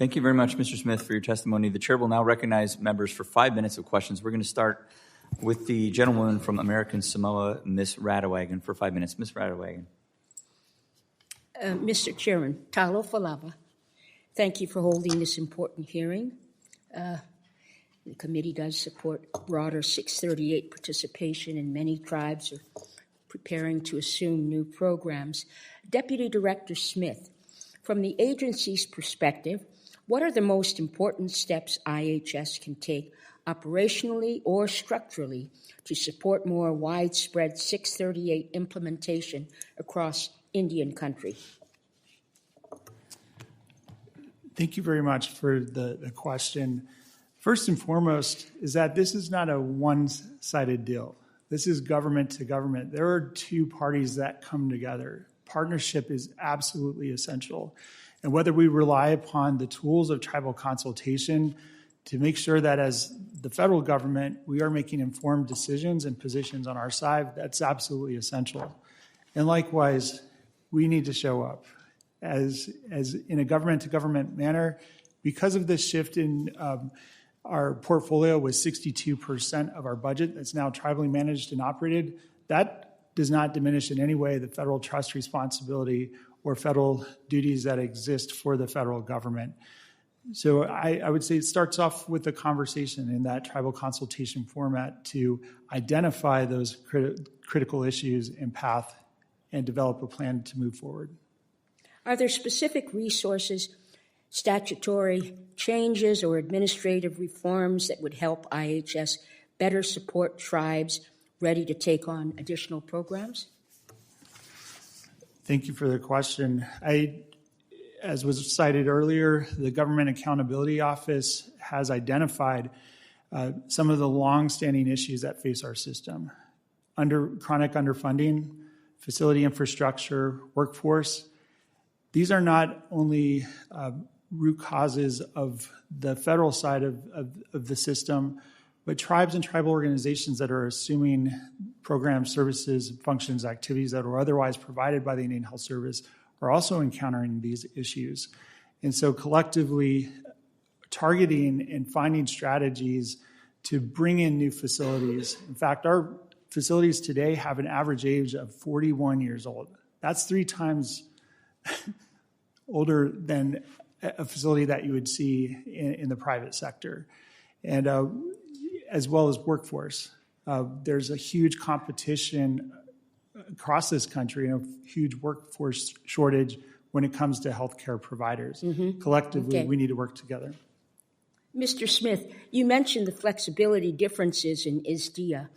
Thank you very much, Mr. Smith, for your testimony. The chair will now recognize members for 5 minutes of questions. We're going to start with the gentlewoman from American Samoa, Ms. Radewagen, for 5 minutes. Ms. Radewagen. Mr. Chairman, talo falava. Thank you for holding this important hearing. The committee does support broader 638 participation, and many tribes are preparing to assume new programs. Deputy Director Smith, from the agency's perspective, what are the most important steps IHS can take operationally or structurally to support more widespread 638 implementation across Indian country? Thank you very much for the question. First and foremost is that this is not a one-sided deal. This is government to government. There are two parties that come together. Partnership is absolutely essential. And whether we rely upon the tools of tribal consultation to make sure that as the federal government, we are making informed decisions and positions on our side, that's absolutely essential. And likewise, we need to show up as in a government-to-government manner. Because of this shift in our portfolio with 62% of our budget that's now tribally managed and operated, that does not diminish in any way the federal trust responsibility or federal duties that exist for the federal government. So I would say it starts off with a conversation in that tribal consultation format to identify those critical issues and path and develop a plan to move forward. Are there specific resources, statutory changes, or administrative reforms that would help IHS better support tribes ready to take on additional programs? Thank you for the question. As was cited earlier, the Government Accountability Office has identified some of the long-standing issues that face our system. Chronic underfunding, facility infrastructure, workforce. These are not only root causes of the federal side of the system, but tribes and tribal organizations that are assuming programs, services, functions, activities that were otherwise provided by the Indian Health Service are also encountering these issues. And so collectively targeting and finding strategies to bring in new facilities. In fact, our facilities today have an average age of 41 years old. That's 3 times older than a facility that you would see in the private sector. And as well as workforce. There's a huge competition across this country and a huge workforce shortage when it comes to healthcare providers. Collectively, we need to work together. Mr. Smith, you mentioned the flexibility differences in ISDEA.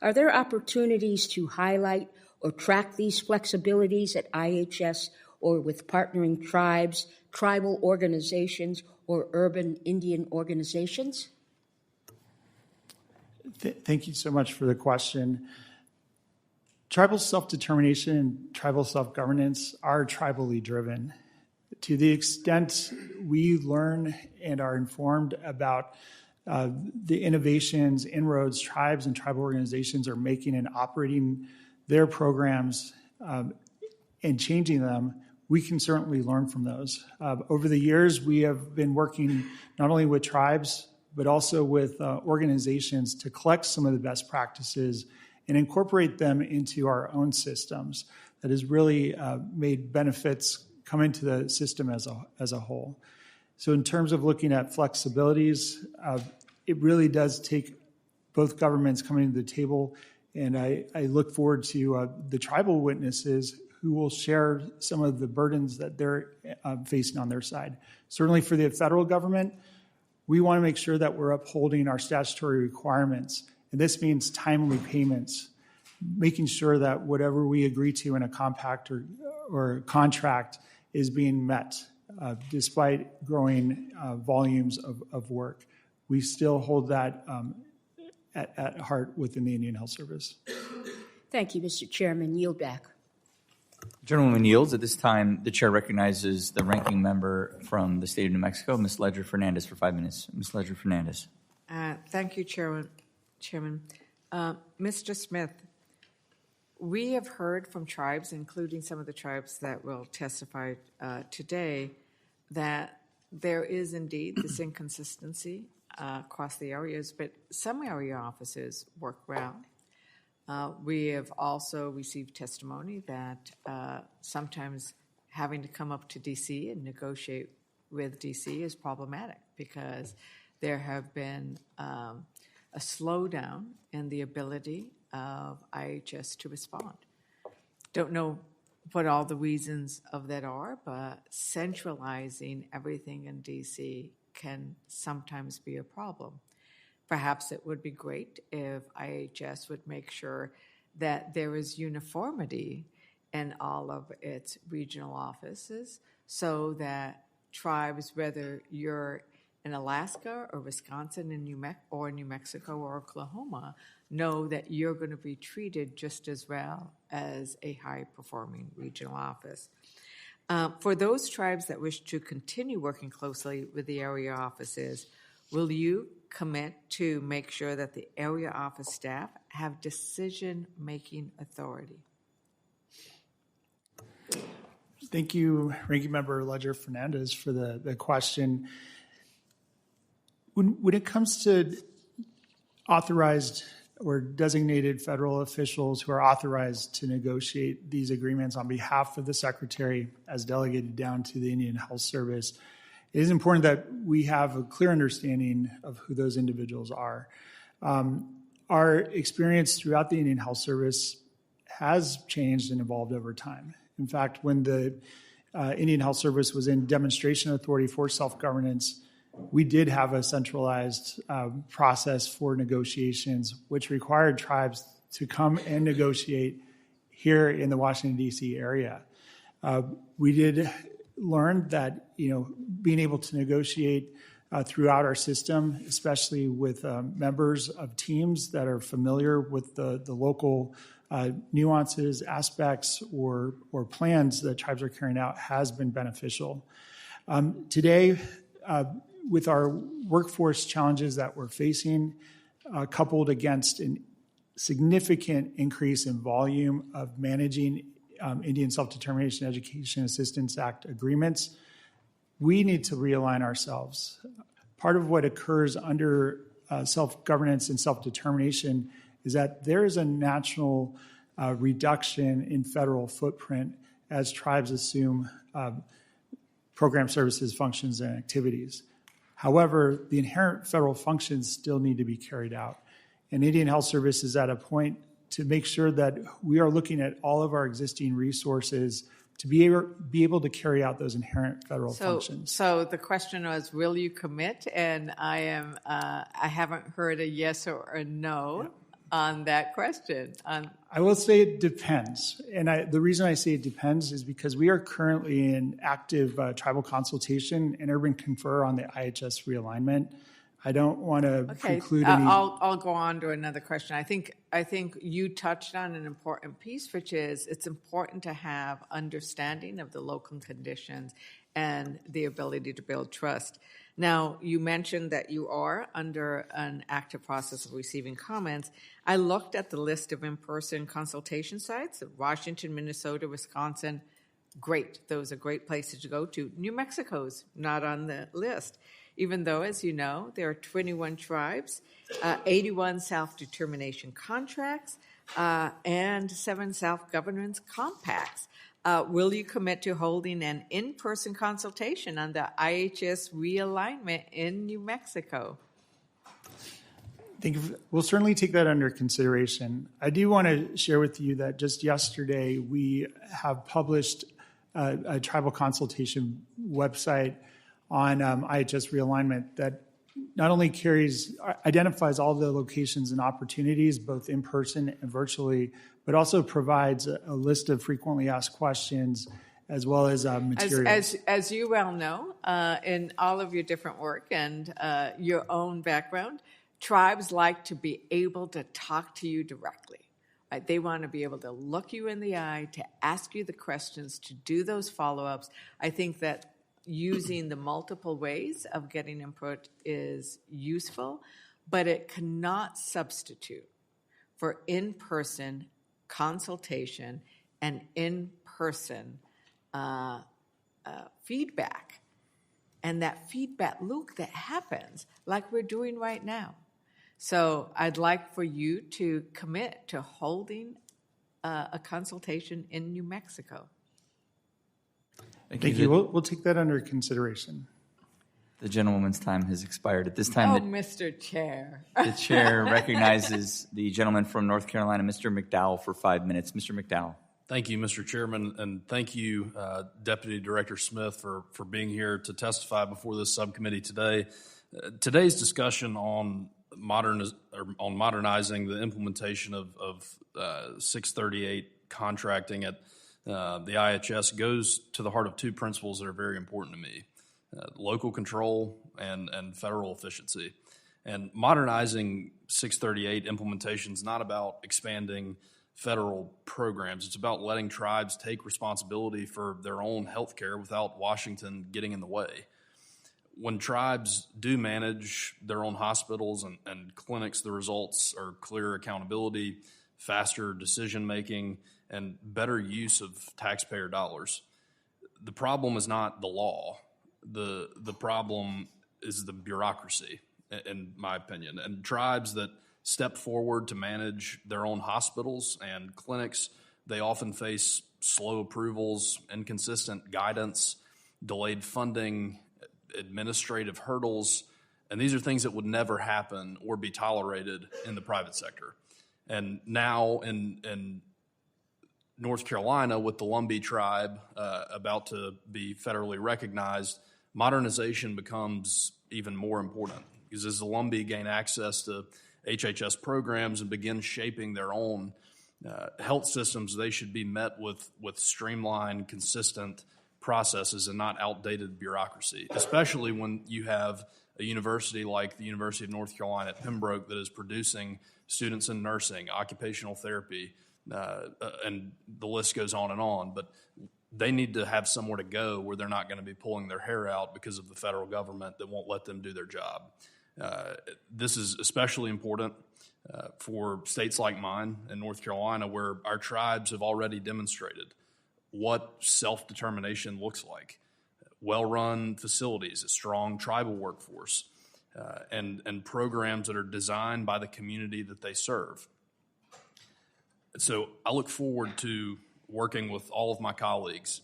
Are there opportunities to highlight or track these flexibilities at IHS or with partnering tribes, tribal organizations, or urban Indian organizations? Thank you so much for the question. Tribal self-determination and tribal self-governance are tribally driven. To the extent we learn and are informed about the innovations, inroads tribes and tribal organizations are making in operating their programs and changing them, we can certainly learn from those. Over the years, we have been working not only with tribes, but also with organizations to collect some of the best practices and incorporate them into our own systems. That has really made benefits come into the system as a whole. So in terms of looking at flexibilities, it really does take both governments coming to the table, and I look forward to the tribal witnesses who will share some of the burdens that they're facing on their side. Certainly for the federal government, we want to make sure that we're upholding our statutory requirements, and this means timely payments, making sure that whatever we agree to in a compact or contract is being met, despite growing volumes of work. We still hold that at heart within the Indian Health Service. Thank you, Mr. Chairman. Yield back. The gentleman yields. At this time, the chair recognizes the ranking member from the state of New Mexico, Ms. Ledger-Fernandez, for 5 minutes. Ms. Ledger-Fernandez. Thank you, Chairman. Mr. Smith, we have heard from tribes, including some of the tribes that will testify today, that there is indeed this inconsistency across the areas, but some area offices work well. We have also received testimony that sometimes having to come up to DC and negotiate with DC is problematic because there have been a slowdown in the ability of IHS to respond. Don't know what all the reasons of that are, but centralizing everything in DC can sometimes be a problem. Perhaps it would be great if IHS would make sure that there is uniformity in all of its regional offices so that tribes, whether you're in Alaska or Wisconsin or New Mexico or Oklahoma, know that you're going to be treated just as well as a high-performing regional office. For those tribes that wish to continue working closely with the area offices, will you commit to make sure that the area office staff have decision-making authority? Thank you, Ranking Member Ledger-Fernandez, for the question. When it comes to authorized or designated federal officials who are authorized to negotiate these agreements on behalf of the Secretary as delegated down to the Indian Health Service, it is important that we have a clear understanding of who those individuals are. Our experience throughout the Indian Health Service has changed and evolved over time. In fact, when the Indian Health Service was in demonstration authority for self-governance, we did have a centralized process for negotiations, which required tribes to come and negotiate here in the Washington, D.C. area. We did learn that being able to negotiate throughout our system, especially with members of teams that are familiar with the local nuances, aspects, or plans that tribes are carrying out, has been beneficial. Today, with our workforce challenges that we're facing, coupled against a significant increase in volume of managing Indian Self-Determination Education Assistance Act agreements, we need to realign ourselves. Part of what occurs under self-governance and self-determination is that there is a natural reduction in federal footprint as tribes assume program services, functions, and activities. However, the inherent federal functions still need to be carried out. And Indian Health Service is at a point to make sure that we are looking at all of our existing resources to be able to carry out those inherent federal functions. So the question was, will you commit? And I haven't heard a yes or a no on that question. I will say it depends. And the reason I say it depends is because we are currently in active tribal consultation and urban confer on the IHS realignment. I don't want to preclude any... I'll go on to another question. I think you touched on an important piece, which is it's important to have understanding of the local conditions and the ability to build trust. Now, you mentioned that you are under an active process of receiving comments. I looked at the list of in-person consultation sites, Washington, Minnesota, Wisconsin. Great. Those are great places to go to. New Mexico's not on the list, even though, as you know, there are 21 tribes, 81 self-determination contracts, and 7 self-governance compacts. Will you commit to holding an in-person consultation on the IHS realignment in New Mexico? We'll certainly take that under consideration. I do want to share with you that just yesterday we have published a tribal consultation website on IHS realignment that not only identifies all the locations and opportunities, both in person and virtually, but also provides a list of frequently asked questions as well as materials. As you well know, in all of your different work and your own background, tribes like to be able to talk to you directly. Right? They want to be able to look you in the eye, to ask you the questions, to do those follow-ups. I think that using the multiple ways of getting input is useful, but it cannot substitute for in-person consultation and in-person feedback. and that feedback loop that happens like we're doing right now. So I'd like for you to commit to holding a consultation in New Mexico. Thank you. We'll take that under consideration. The gentlewoman's time has expired. At this time, Mr. Chair. the chair recognizes the gentleman from North Carolina, Mr. McDowell, for 5 minutes. Mr. McDowell. Thank you, Mr. Chairman, and thank you, Deputy Director Smith, for being here to testify before this subcommittee today. Today's discussion on modernizing the implementation of 638 contracting at the IHS goes to the heart of two principles that are very important to me: local control and federal efficiency. And modernizing 638 implementation is not about expanding federal programs. It's about letting tribes take responsibility for their own health care without Washington getting in the way. When tribes do manage their own hospitals and clinics, the results are clear accountability, faster decision-making, and better use of taxpayer dollars. The problem is not the law. The problem is the bureaucracy, in my opinion. And tribes that step forward to manage their own hospitals and clinics, they often face slow approvals, inconsistent guidance, delayed funding, administrative hurdles, and these are things that would never happen or be tolerated in the private sector. And now in North Carolina, with the Lumbee tribe about to be federally recognized, modernization becomes even more important, because as the Lumbee gain access to HHS programs and begin shaping their own health systems, they should be met with streamlined, consistent processes and not outdated bureaucracy, especially when you have a university like the University of North Carolina at Pembroke that is producing students in nursing, occupational therapy, and the list goes on. But they need to have somewhere to go where they're not going to be pulling their hair out because of the federal government that won't let them do their job. This is especially important for states like mine in North Carolina, where our tribes have already demonstrated what self-determination looks like. Well-run facilities, a strong tribal workforce, and programs that are designed by the community that they serve. So I look forward to working with all of my colleagues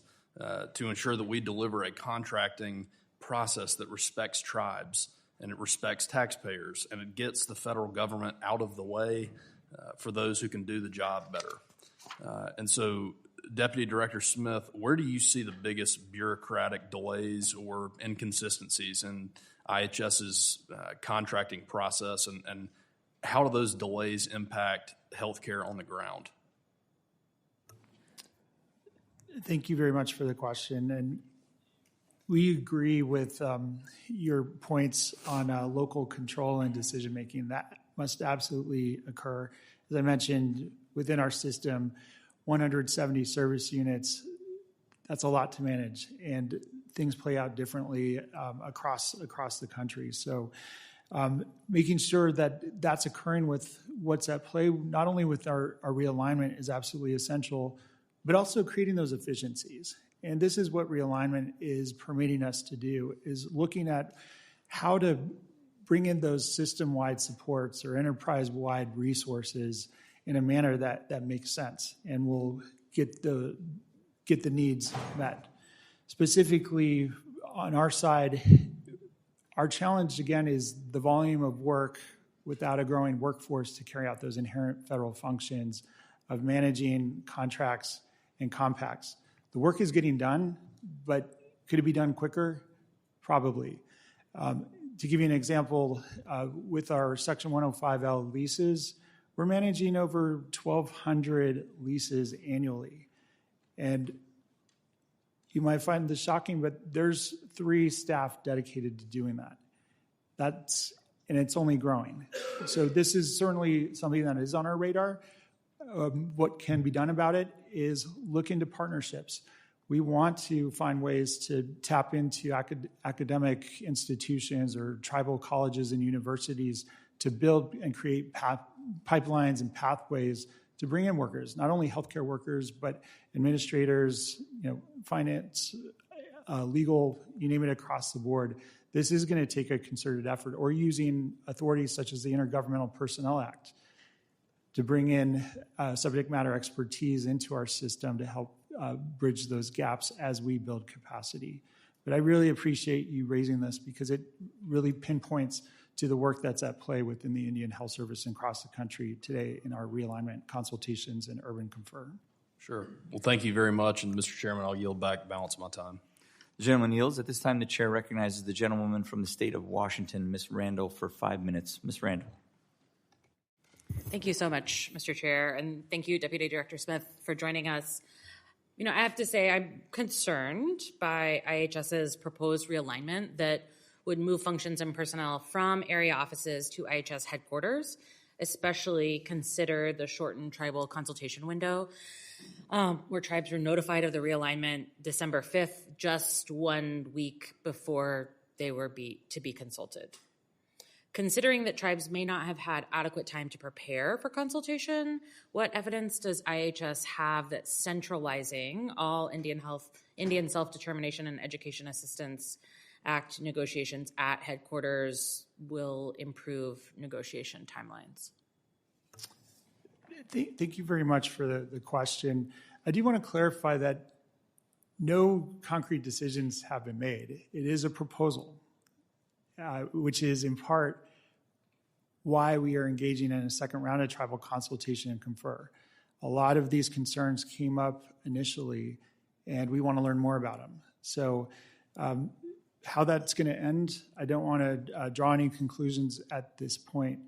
to ensure that we deliver a contracting process that respects tribes and it respects taxpayers and it gets the federal government out of the way for those who can do the job better. And so, Deputy Director Smith, where do you see the biggest bureaucratic delays or inconsistencies in IHS's contracting process, and how do those delays impact healthcare on the ground? Thank you very much for the question. And we agree with your points on local control and decision-making. That must absolutely occur. As I mentioned, within our system, 170 service units, that's a lot to manage, and things play out differently across the country. So making sure that that's occurring with what's at play, not only with our realignment, is absolutely essential, but also creating those efficiencies. And this is what realignment is permitting us to do, is looking at how to bring in those system-wide supports or enterprise-wide resources in a manner that makes sense and will get the needs met. Specifically, on our side, our challenge, again, is the volume of work without a growing workforce to carry out those inherent federal functions of managing contracts and compacts. The work is getting done, but could it be done quicker? Probably. To give you an example, with our Section 105L leases, we're managing over 1,200 leases annually. And you might find this shocking, but there's 3 staff dedicated to doing that. And it's only growing. So this is certainly something that is on our radar. What can be done about it is look into partnerships. We want to find ways to tap into academic institutions or tribal colleges and universities to build and create pipelines and pathways to bring in workers, not only healthcare workers, but administrators, finance, legal, you name it, across the board. This is going to take a concerted effort, or using authorities such as the Intergovernmental Personnel Act to bring in subject matter expertise into our system to help bridge those gaps as we build capacity. But I really appreciate you raising this because it really pinpoints to the work that's at play within the Indian Health Service and across the country today in our realignment consultations and urban confer. Sure. Well, thank you very much. And Mr. Chairman, I'll yield back balance of my time. The gentleman yields. At this time, the chair recognizes the gentlewoman from the state of Washington, Ms. Randall, for 5 minutes. Ms. Randall. Thank you so much, Mr. Chair, and thank you, Deputy Director Smith, for joining us. You know, I have to say I'm concerned by IHS's proposed realignment that would move functions and personnel from area offices to IHS headquarters, especially consider the shortened tribal consultation window, where tribes were notified of the realignment December 5th, just 1 week before they were to be consulted. Considering that tribes may not have had adequate time to prepare for consultation, what evidence does IHS have that centralizing all Indian Self-Determination and Education Assistance Act negotiations at headquarters will improve negotiation timelines? Thank you very much for the question. I do want to clarify that no concrete decisions have been made. It is a proposal, which is in part why we are engaging in a second round of tribal consultation and confer. A lot of these concerns came up initially, and we want to learn more about them. So how that's going to end, I don't want to draw any conclusions at this point.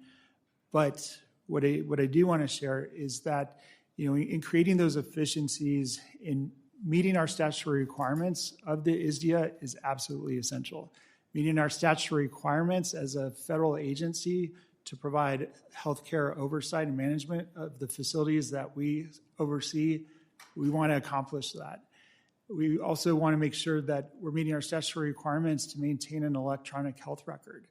But what I do want to share is that, you know, in creating those efficiencies, in meeting our statutory requirements of the ISDIA is absolutely essential. Meeting our statutory requirements as a federal agency to provide healthcare oversight and management of the facilities that we oversee, we want to accomplish that. We also want to make sure that we're meeting our statutory requirements to maintain an electronic health record.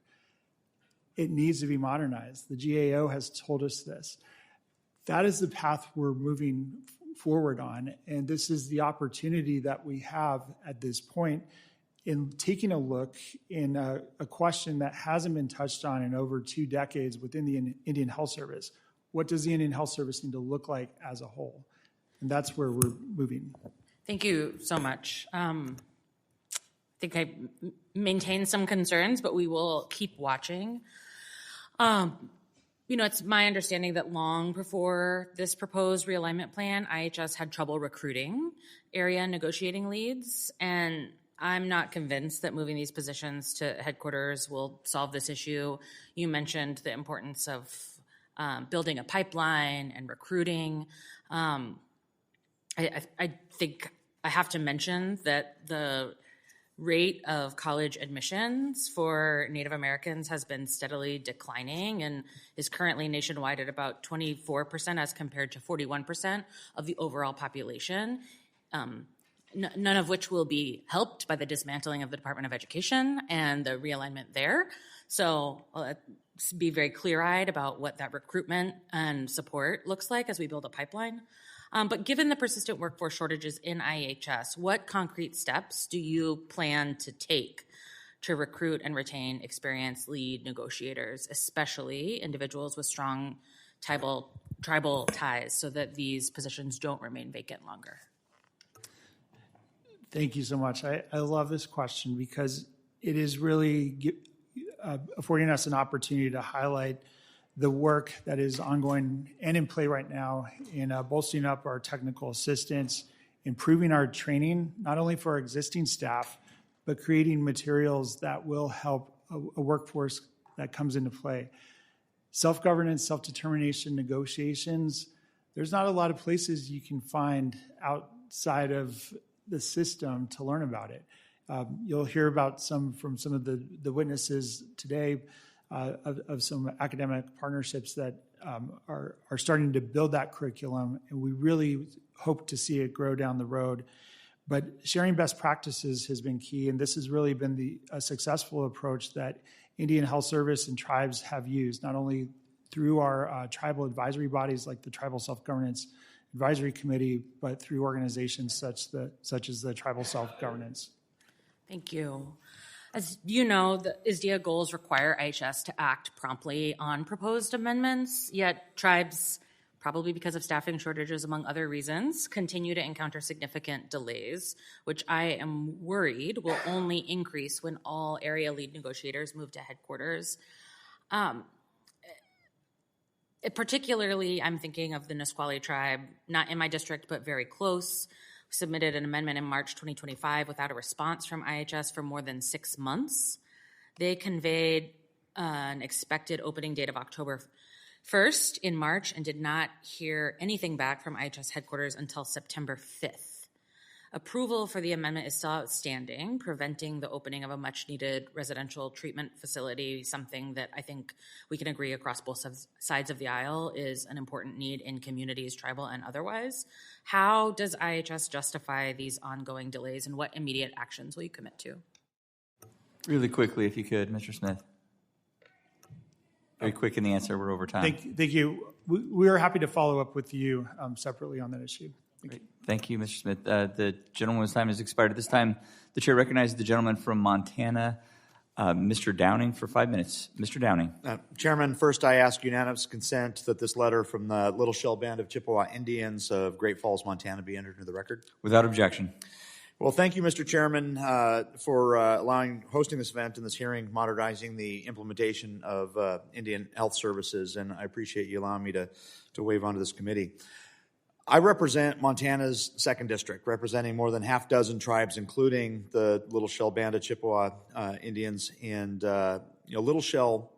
It needs to be modernized. The GAO has told us this. That is the path we're moving forward on, and this is the opportunity that we have at this point in taking a look in a question that hasn't been touched on in over 2 decades within the Indian Health Service. What does the Indian Health Service need to look like as a whole? And that's where we're moving. Thank you so much. I think I maintain some concerns, but we will keep watching. You know, it's my understanding that long before this proposed realignment plan, IHS had trouble recruiting area negotiating leads, and I'm not convinced that moving these positions to headquarters will solve this issue. You mentioned the importance of building a pipeline and recruiting. I think I have to mention that the rate of college admissions for Native Americans has been steadily declining and is currently nationwide at about 24% as compared to 41% of the overall population. None of which will be helped by the dismantling of the Department of Education and the realignment there. So let's be very clear-eyed about what that recruitment and support looks like as we build a pipeline. But given the persistent workforce shortages in IHS, what concrete steps do you plan to take to recruit and retain experienced lead negotiators, especially individuals with strong tribal ties, so that these positions don't remain vacant longer? Thank you so much. I love this question because it is really affording us an opportunity to highlight the work that is ongoing and in play right now in bolstering up our technical assistance, improving our training, not only for our existing staff, but creating materials that will help a workforce that comes into play. Self-governance, self-determination negotiations, there's not a lot of places you can find outside of the system to learn about it. You'll hear about from some of the witnesses today of some academic partnerships that are starting to build that curriculum, and we really hope to see it grow down the road. But sharing best practices has been key, and this has really been a successful approach that Indian Health Service and tribes have used, not only through our tribal advisory bodies like the Tribal Self-Governance Advisory Committee, but through organizations such as the Tribal Self-Governance. Thank you. As you know, the ISDEA goals require IHS to act promptly on proposed amendments, yet tribes, probably because of staffing shortages among other reasons, continue to encounter significant delays, which I am worried will only increase when all area lead negotiators move to headquarters. Particularly, I'm thinking of the Nisqually tribe, not in my district, but very close. We submitted an amendment in March 2025 without a response from IHS for more than 6 months. They conveyed an expected opening date of October 1st in March and did not hear anything back from IHS headquarters until September 5th. Approval for the amendment is still outstanding, preventing the opening of a much-needed residential treatment facility, something that I think we can agree across both sides of the aisle is an important need in communities, tribal and otherwise. How does IHS justify these ongoing delays, and what immediate actions will you commit to? Really quickly, if you could, Mr. Smith. Very quick in the answer. We're over time. Thank you. We are happy to follow up with you separately on that issue. Thank you, Mr. Smith. The gentleman's time has expired. At this time, the chair recognizes the gentleman from Montana, Mr. Downing, for 5 minutes. Mr. Downing. Chairman, first I ask unanimous consent that this letter from the Little Shell Band of Chippewa Indians of Great Falls, Montana be entered into the record. Without objection. Well, thank you, Mr. Chairman, for hosting this event and this hearing, modernizing the implementation of Indian health services, and I appreciate you allowing me to wave onto this committee. I represent Montana's 2nd District, representing more than half dozen tribes, including the Little Shell Band of Chippewa Indians. And Little Shell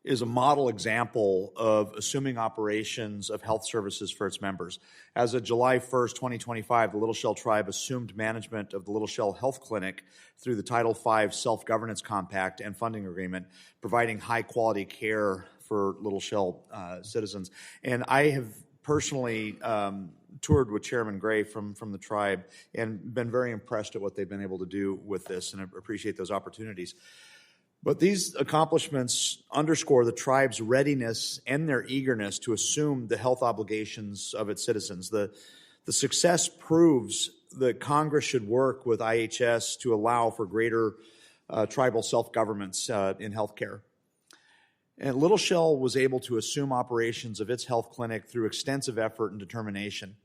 is a model example of assuming operations of health services for its members. As of July 1st, 2025, the Little Shell tribe assumed management of the Little Shell Health Clinic through the Title V Self-Governance Compact and funding agreement, providing high-quality care for Little Shell citizens. And I have personally toured with Chairman Gray from the tribe and been very impressed at what they've been able to do with this, and I appreciate those opportunities. But these accomplishments underscore the tribe's readiness and their eagerness to assume the health obligations of its citizens. The success proves that Congress should work with IHS to allow for greater tribal self-governments in healthcare. And Little Shell was able to assume operations of its health clinic through extensive effort and determination.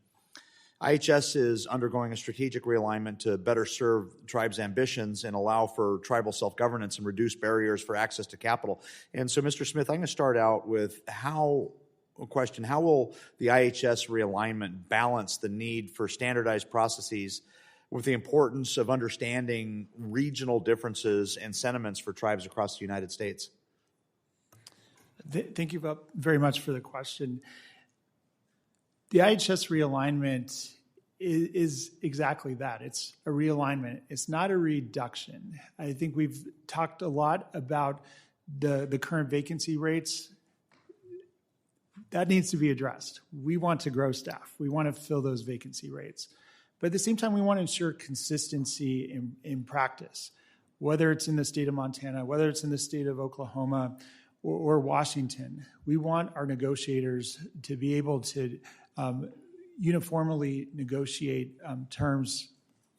IHS is undergoing a strategic realignment to better serve the tribe's ambitions and allow for tribal self-governance and reduce barriers for access to capital. And so, Mr. Smith, I'm going to start out with how will the IHS realignment balance the need for standardized processes with the importance of understanding regional differences and sentiments for tribes across the United States? Thank you very much for the question. The IHS realignment is exactly that. It's a realignment. It's not a reduction. I think we've talked a lot about the current vacancy rates. That needs to be addressed. We want to grow staff. We want to fill those vacancy rates. But at the same time, we want to ensure consistency in practice, whether it's in the state of Montana, whether it's in the state of Oklahoma, or Washington. We want our negotiators to be able to uniformly negotiate terms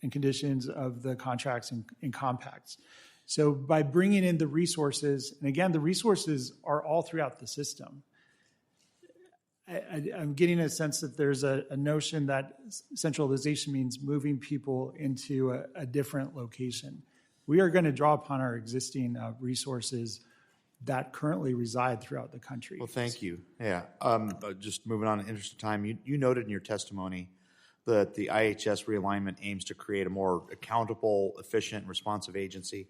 and conditions of the contracts and compacts. So by bringing in the resources, and again, the resources are all throughout the system. I'm getting a sense that there's a notion that centralization means moving people into a different location. We are going to draw upon our existing resources that currently reside throughout the country. Well, thank you. Yeah. Just moving on in the interest of time, you noted in your testimony that the IHS realignment aims to create a more accountable, efficient, responsive agency.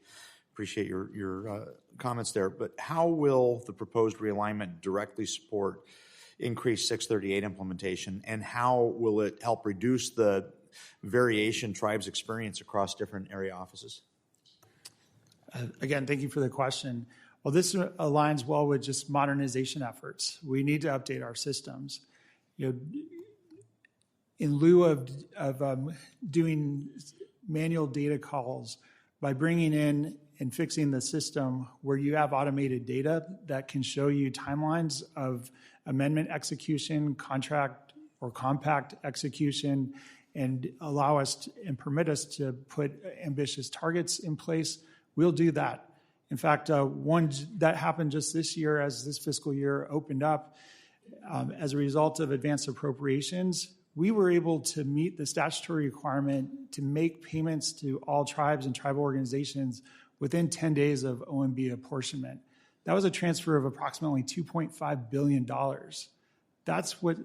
Appreciate your comments there. But how will the proposed realignment directly support increased 638 implementation, and how will it help reduce the variation tribes experience across different area offices? Again, thank you for the question. Well, this aligns well with just modernization efforts. We need to update our systems. In lieu of doing manual data calls, by bringing in and fixing the system where you have automated data that can show you timelines of amendment execution, contract or compact execution, and allow us and permit us to put ambitious targets in place, we'll do that. In fact, one that happened just this year as this fiscal year opened up, as a result of advanced appropriations, we were able to meet the statutory requirement to make payments to all tribes and tribal organizations within 10 days of OMB apportionment. That was a transfer of approximately $2.5 billion. That's what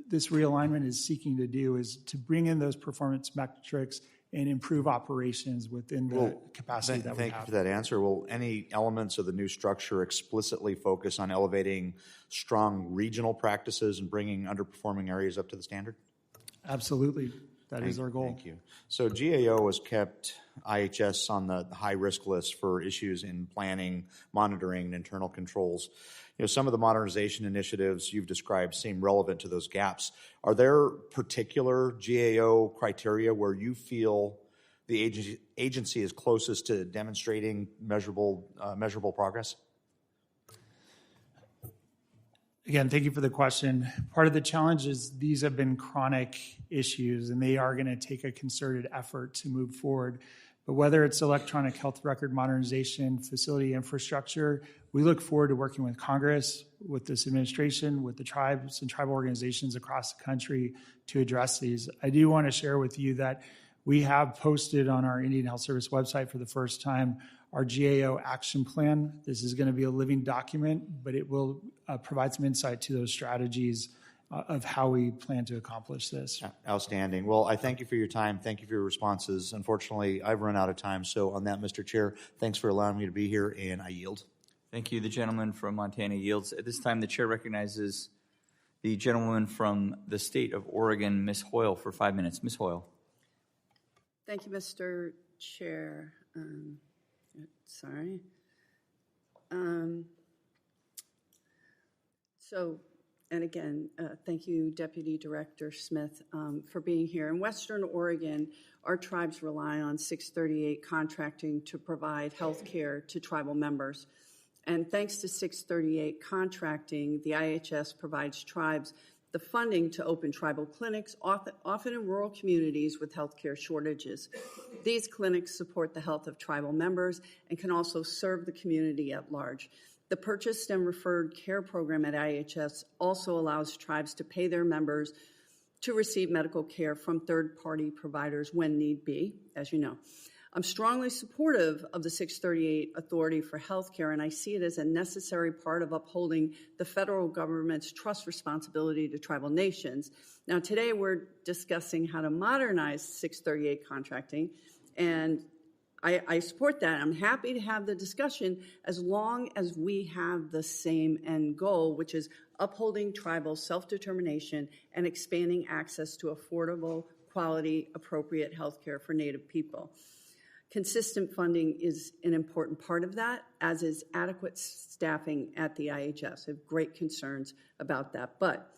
this realignment is seeking to do, is to bring in those performance metrics and improve operations within the capacity that we have. Thank you for that answer. Will any elements of the new structure explicitly focus on elevating strong regional practices and bringing underperforming areas up to the standard? Absolutely. That is our goal. Thank you. So GAO has kept IHS on the high-risk list for issues in planning, monitoring, and internal controls. Some of the modernization initiatives you've described seem relevant to those gaps. Are there particular GAO criteria where you feel the agency is closest to demonstrating measurable progress? Again, thank you for the question. Part of the challenge is these have been chronic issues, and they are going to take a concerted effort to move forward. But whether it's electronic health record modernization, facility infrastructure, we look forward to working with Congress, with this administration, with the tribes and tribal organizations across the country to address these. I do want to share with you that we have posted on our Indian Health Service website for the first time our GAO action plan. This is going to be a living document, but it will provide some insight to those strategies of how we plan to accomplish this. Outstanding. Well, I thank you for your time. Thank you for your responses. Unfortunately, I've run out of time. So on that, Mr. Chair, thanks for allowing me to be here, and I yield. Thank you. The gentleman from Montana yields. At this time, the chair recognizes the gentlewoman from the state of Oregon, Ms. Hoyle, for 5 minutes. Ms. Hoyle. Thank you, Mr. Chair. And again, thank you, Deputy Director Smith, for being here. In Western Oregon, our tribes rely on 638 contracting to provide health care to tribal members. And thanks to 638 contracting, the IHS provides tribes the funding to open tribal clinics, often in rural communities with healthcare shortages. These clinics support the health of tribal members and can also serve the community at large. The Purchased and Referred Care Program at IHS also allows tribes to pay their members to receive medical care from third-party providers when need be, as you know. I'm strongly supportive of the 638 Authority for Healthcare, and I see it as a necessary part of upholding the federal government's trust responsibility to tribal nations. Now, today we're discussing how to modernize 638 contracting, and I support that. I'm happy to have the discussion as long as we have the same end goal, which is upholding tribal self-determination and expanding access to affordable, quality, appropriate health care for Native people. Consistent funding is an important part of that, as is adequate staffing at the IHS. I have great concerns about that. But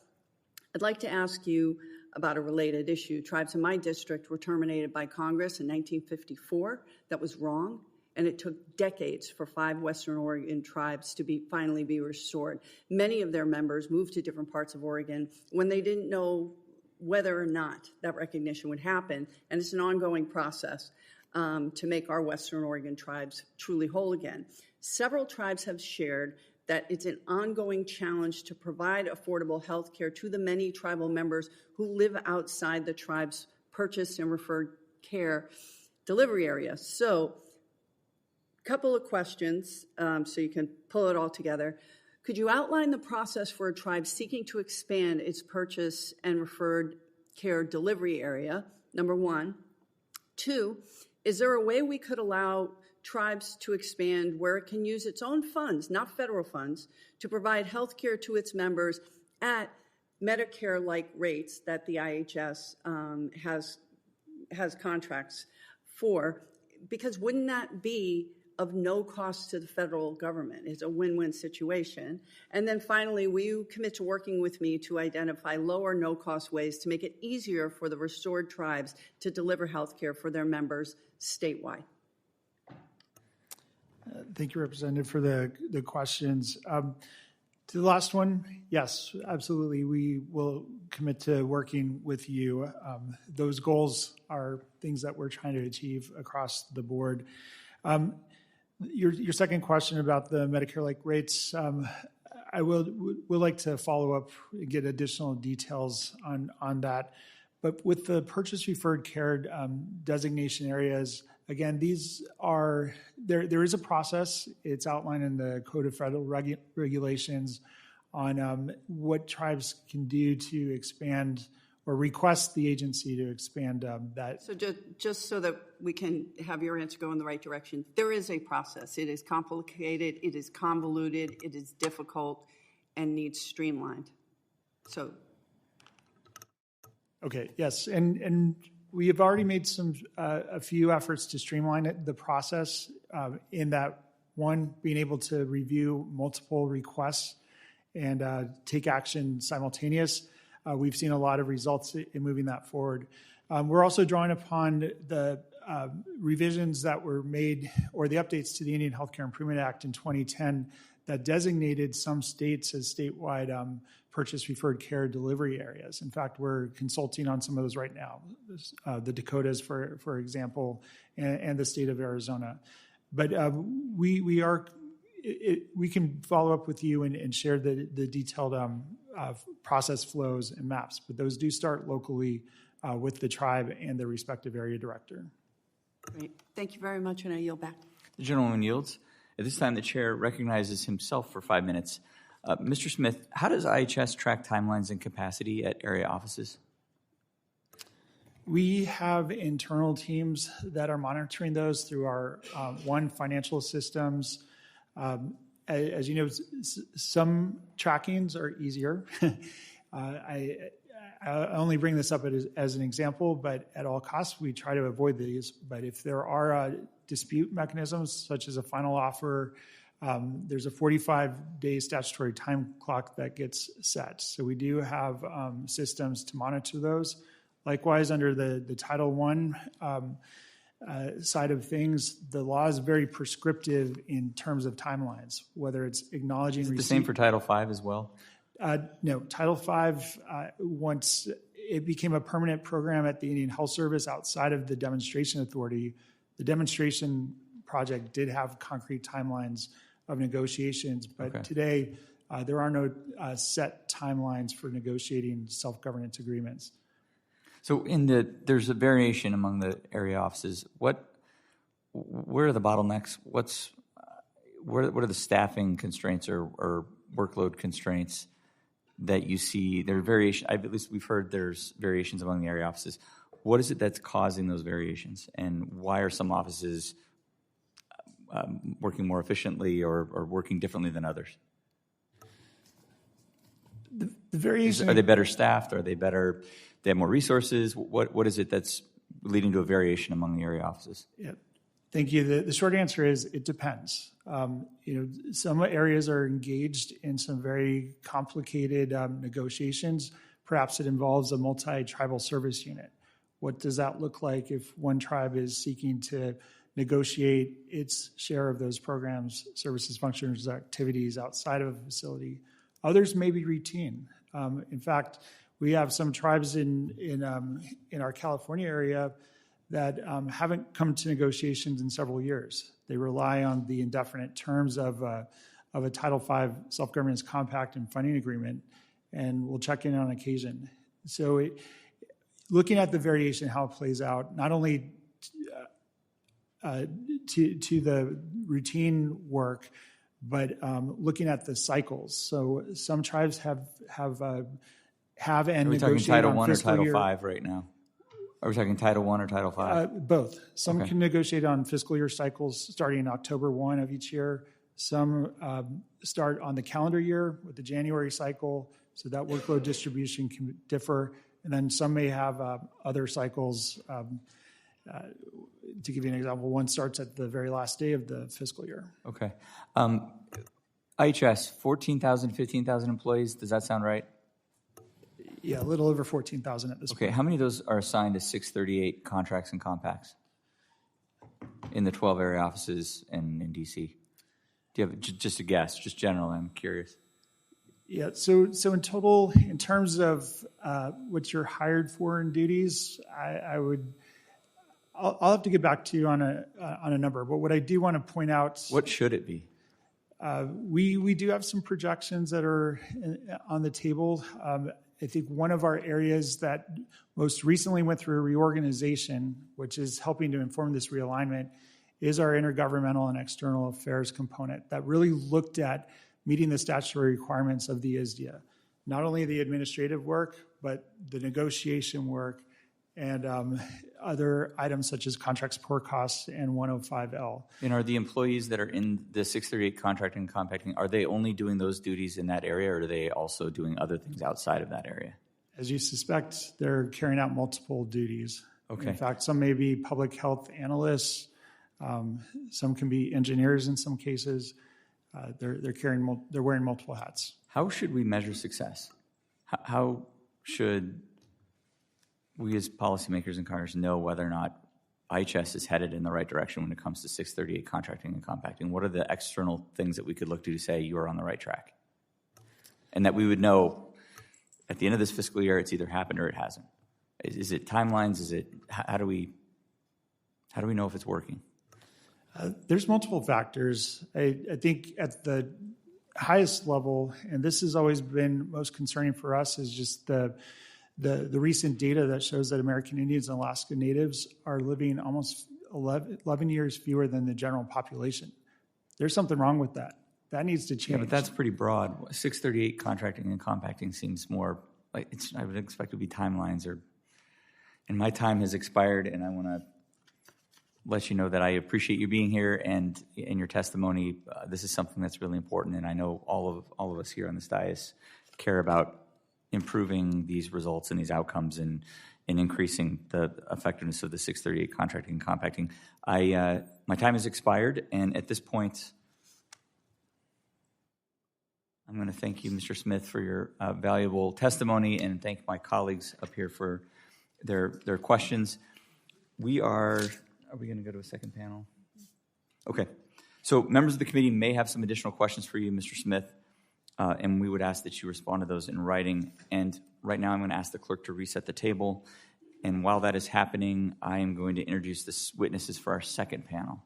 I'd like to ask you about a related issue. Tribes in my district were terminated by Congress in 1954. That was wrong, and it took decades for 5 Western Oregon tribes to finally be restored. Many of their members moved to different parts of Oregon when they didn't know whether or not that recognition would happen, and it's an ongoing process to make our Western Oregon tribes truly whole again. Several tribes have shared that it's an ongoing challenge to provide affordable health care to the many tribal members who live outside the tribe's purchased and referred care delivery area. So, a couple of questions so you can pull it all together. Could you outline the process for a tribe seeking to expand its purchase and referred care delivery area, number one? 2, is there a way we could allow tribes to expand where it can use its own funds, not federal funds, to provide health care to its members at Medicare-like rates that the IHS has contracts for? Because wouldn't that be of no cost to the federal government? It's a win-win situation. And then finally, will you commit to working with me to identify low or no-cost ways to make it easier for the restored tribes to deliver health care for their members statewide? Thank you, Representative, for the questions. To the last one, yes, absolutely. We will commit to working with you. Those goals are things that we're trying to achieve across the board. Your second question about the Medicare-like rates, I would like to follow up and get additional details on that. But with the purchase referred care designation areas, again, these are, there is a process. It's outlined in the Code of Federal Regulations on what tribes can do to expand or request the agency to expand that. So just so that we can have your answer go in the right direction, there is a process. It is complicated, it is convoluted, it is difficult, and needs streamlined. So. Okay, yes, and we have already made a few efforts to streamline the process in that, one, being able to review multiple requests and take action simultaneous. We've seen a lot of results in moving that forward. We're also drawing upon the revisions that were made, or the updates to the Indian Healthcare Improvement Act in 2010 that designated some states as statewide purchase referred care delivery areas. In fact, we're consulting on some of those right now, the Dakotas, for example, and the state of Arizona. But we can follow up with you and share the detailed process flows and maps, but those do start locally with the tribe and the respective area director. Great. Thank you very much, and I yield back. The gentleman yields. At this time, the chair recognizes himself for 5 minutes. Mr. Smith, how does IHS track timelines and capacity at area offices? We have internal teams that are monitoring those through our financial systems. As you know, some trackings are easier. I only bring this up as an example, but at all costs, we try to avoid these. But if there are dispute mechanisms, such as a final offer, there's a 45-day statutory time clock that gets set. So we do have systems to monitor those. Likewise, under the Title I side of things, the law is very prescriptive in terms of timelines, whether it's acknowledging Is it receipt. the same for Title V as well? No, Title V, once it became a permanent program at the Indian Health Service outside of the demonstration authority, the demonstration project did have concrete timelines of negotiations, but today there are no set timelines for negotiating self-governance agreements. So there's a variation among the area offices. Where are the bottlenecks? What are the staffing constraints or workload constraints that you see? There are variation. At least we've heard there's variations among the area offices. What is it that's causing those variations, and why are some offices working more efficiently or working differently than others? The variation. Are they better staffed? Are they better? They have more resources. What is it that's leading to a variation among the area offices? Yeah, thank you. The short answer is it depends. Some areas are engaged in some very complicated negotiations. Perhaps it involves a multi-tribal service unit. What does that look like if one tribe is seeking to negotiate its share of those programs, services, functions, activities outside of a facility? Others may be routine. In fact, we have some tribes in our California area that haven't come to negotiations in several years. They rely on the indefinite terms of a Title V self-governance compact and funding agreement, and we'll check in on occasion. So looking at the variation, how it plays out, not only to the routine work, but looking at the cycles. So some tribes have and Are we talking negotiate Title on I or fiscal Title year. V right now? Are we talking Title I or Title V? Both. Some can negotiate on fiscal year cycles starting October 1 of each year. Some start on the calendar year with the January cycle, so that workload distribution can differ. And then some may have other cycles. To give you an example, one starts at the very last day of the fiscal year. Okay. IHS, 14,000, 15,000 employees. Does that sound right? Yeah, a little over 14,000 at this point. Okay. How many of those are assigned to 638 contracts and compacts in the 12 area offices and in D.C.? Do you have just a guess, just general? I'm curious. Yeah, so in total, in terms of what you're hired for in duties, I'll have to get back to you on a number. But what I do want to point out, What should it be? we do have some projections that are on the table. I think one of our areas that most recently went through a reorganization, which is helping to inform this realignment, is our intergovernmental and external affairs component that really looked at meeting the statutory requirements of the ISDIA. Not only the administrative work, but the negotiation work and other items such as contract support costs and 105L. And are the employees that are in the 638 contracting and compacting, are they only doing those duties in that area, or are they also doing other things outside of that area? As you suspect, they're carrying out multiple duties. Okay. In fact, some may be public health analysts. Some can be engineers in some cases. They're wearing multiple hats. How should we measure success? How should we as policymakers in Congress know whether or not IHS is headed in the right direction when it comes to 638 contracting and compacting? What are the external things that we could look to say you are on the right track? And that we would know at the end of this fiscal year it's either happened or it hasn't. Is it timelines? Is it how do we know if it's working? There's multiple factors. I think at the highest level, and this has always been most concerning for us, is just the recent data that shows that American Indians and Alaska Natives are living almost 11 years fewer than the general population. There's something wrong with that. That needs to change. Yeah, but that's pretty broad. 638 contracting and compacting seems more like I would expect it to be timelines, and my time has expired, and I want to let you know that I appreciate you being here and in your testimony. This is something that's really important, and I know all of us here on this dais care about improving these results and these outcomes and increasing the effectiveness of the 638 contracting and compacting. My time has expired, and at this point, I'm going to thank you, Mr. Smith, for your valuable testimony, and thank my colleagues up here for their questions. Are we going to go to a second panel? Okay. So members of the committee may have some additional questions for you, Mr. Smith, and we would ask that you respond to those in writing. And right now I'm going to ask the clerk to reset the table. And while that is happening, I am going to introduce the witnesses for our second panel.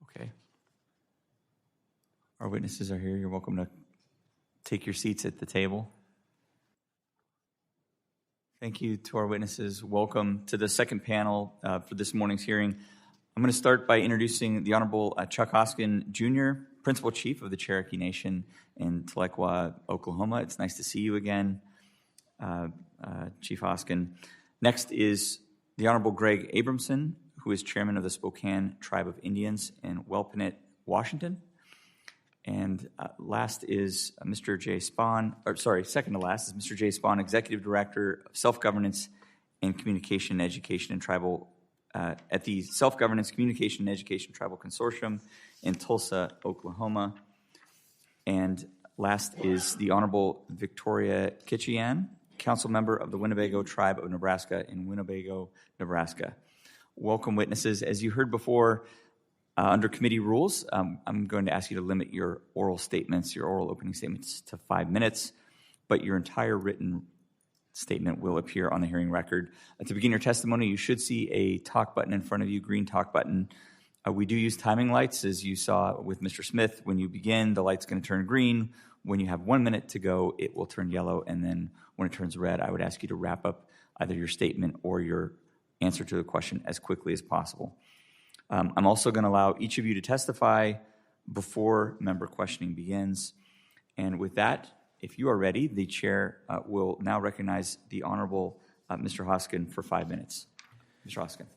Okay. Our witnesses are here. You're welcome to take your seats at the table. Thank you to our witnesses. Welcome to the second panel for this morning's hearing. I'm going to start by introducing the Honorable Chuck Hoskin, Jr., Principal Chief of the Cherokee Nation in Tahlequah, Oklahoma. It's nice to see you again, Chief Hoskin. Next is the Honorable Greg Abrahamson, who is Chairman of the Spokane Tribe of Indians in Wellpinit, Washington. And last is Mr. J. Spaan, second to last is Mr. J. Spaan, Executive Director of Self-Governance and Communication, Education, and Tribal at the Self-Governance, Communication, and Education Tribal Consortium in Tulsa, Oklahoma. And last is the Honorable Victoria Kitchian, Council Member of the Winnebago Tribe of Nebraska in Winnebago, Nebraska. Welcome, witnesses. As you heard before, under committee rules, I'm going to ask you to limit your oral opening statements to 5 minutes, but your entire written statement will appear on the hearing record. To begin your testimony, you should see a talk button in front of you, green talk button. We do use timing lights, as you saw with Mr. Smith. When you begin, the light's going to turn green. When you have 1 minute to go, it will turn yellow, and then when it turns red, I would ask you to wrap up either your statement or your answer to the question as quickly as possible. I'm also going to allow each of you to testify before member questioning begins. And with that, if you are ready, the chair will now recognize the Honorable Mr. Hoskin for 5 minutes. Mr. Hoskin.